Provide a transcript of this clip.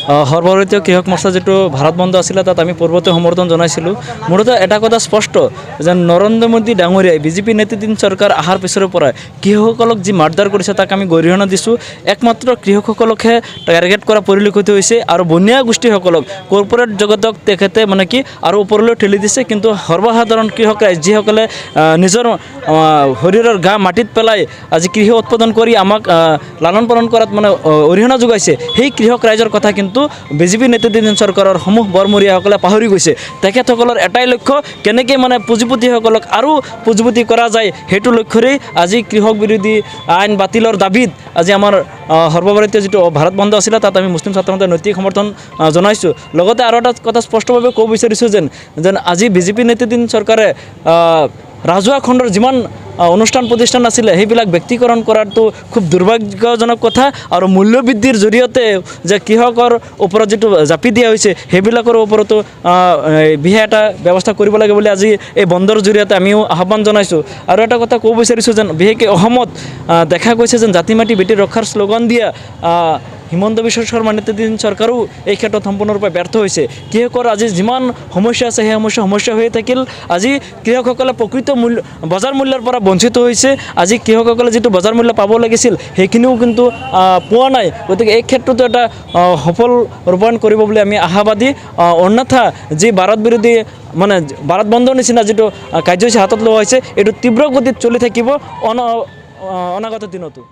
সৰ্বভাৰতীয় কৃষক মৰ্চা যেটো ভাৰত বন্ধ আছিলে তাত আমি পূৰ্বতে সমৰ্থন জনাইছিলোঁ। মূলতঃ এটা কথা স্পষ্ট যে নৰেন্দ্ৰ মোদী ডাঙৰীয়াই বিজেপি নেতৃত্বাধীন চৰকাৰ অহাৰ পিছৰ পৰা কৃষকসকলক যি মাৰধৰ কৰিছে তাক আমি গৰিহণা দিছোঁ। একমাত্ৰ কৃষকসকলকহে টাৰ্গেট কৰা পৰিলক্ষিত হৈছে আৰু বনিয়া গোষ্ঠীসকলক কৰ্পৰেট জগতক তেখেতে মানে কি আৰু ওপৰলৈ ঠেলি দিছে। কিন্তু সৰ্বসাধাৰণ কৃষক ৰাইজ যিসকলে নিজৰ শৰীৰৰ গা মাটিত পেলাই আজি কৃষি উৎপাদন কৰি আমাক লালন পালন কৰাত মানে অৰিহণা যোগাইছে, সেই কৃষক ৰাইজৰ কথা কিন্তু বিজেপি নেতৃত্বাধীন চৰকাৰৰ সমূহ বৰমূৰীয়াসকলে পাহৰি গৈছে। তেখেতসকলৰ এটাই লক্ষ্য কেনেকৈ মানে পুঁজিপতিসকলক আৰু পুঁজিপতি কৰা যায়, সেইটো লক্ষ্যৰেই আজি কৃষক বিৰোধী আইন বাতিলৰ দাবীত আজি আমাৰ সৰ্বভাৰতীয় যিটো ভাৰত বন্ধ আছিলে তাত আমি মুছলিম ছাত্ৰ সন্থাই নৈতিক সমৰ্থন জনাইছোঁ। লগতে আৰু এটা কথা স্পষ্টভাৱে ক'ব বিচাৰিছোঁ যেন আজি বিজেপি নেতৃত্বাধীন চৰকাৰে ৰাজহুৱা খণ্ডৰ যিমান অনুষ্ঠান প্ৰতিষ্ঠান আছিলে সেইবিলাক ব্যক্তিকৰণ কৰাটো খুব দুৰ্ভাগ্যজনক কথা। আৰু মূল্যবৃদ্ধিৰ জৰিয়তে যে কৃষকৰ ওপৰত যিটো জাপি দিয়া হৈছে সেইবিলাকৰ ওপৰতো বিশেষ এটা ব্যৱস্থা কৰিব লাগে বুলি আজি এই বন্ধৰ জৰিয়তে আমিও আহ্বান জনাইছোঁ। আৰু এটা কথা ক'ব বিচাৰিছোঁ যেন বিশেষকৈ অসমত দেখা গৈছে যেন জাতি মাটি বেটি ৰক্ষাৰ শ্লোগান দিয়া হিমন্ত বিশ্ব শৰ্মা নেতৃত্বাধীন চৰকাৰো এই ক্ষেত্ৰত সম্পূৰ্ণৰূপে ব্যৰ্থ হৈছে। কৃষকৰ আজি যিমান সমস্যা আছে সেই সমস্যা হৈ থাকিল। আজি কৃষকসকলে প্ৰকৃত বজাৰ মূল্যৰ পৰা বঞ্চিত হৈছে। আজি কৃষকসকলে যিটো বজাৰ মূল্য পাব লাগিছিল সেইখিনিও কিন্তু পোৱা নাই। গতিকে এই ক্ষেত্ৰতো এটা সফল ৰূপায়ণ কৰিব বুলি আমি আশাবাদী। অন্যথা যি ভাৰত বিৰোধী মানে ভাৰত বন্ধৰ নিচিনা যিটো কাৰ্যসূচী হাতত লোৱা হৈছে এইটো তীব্ৰ গতিত চলি থাকিব অনাগত দিনতো।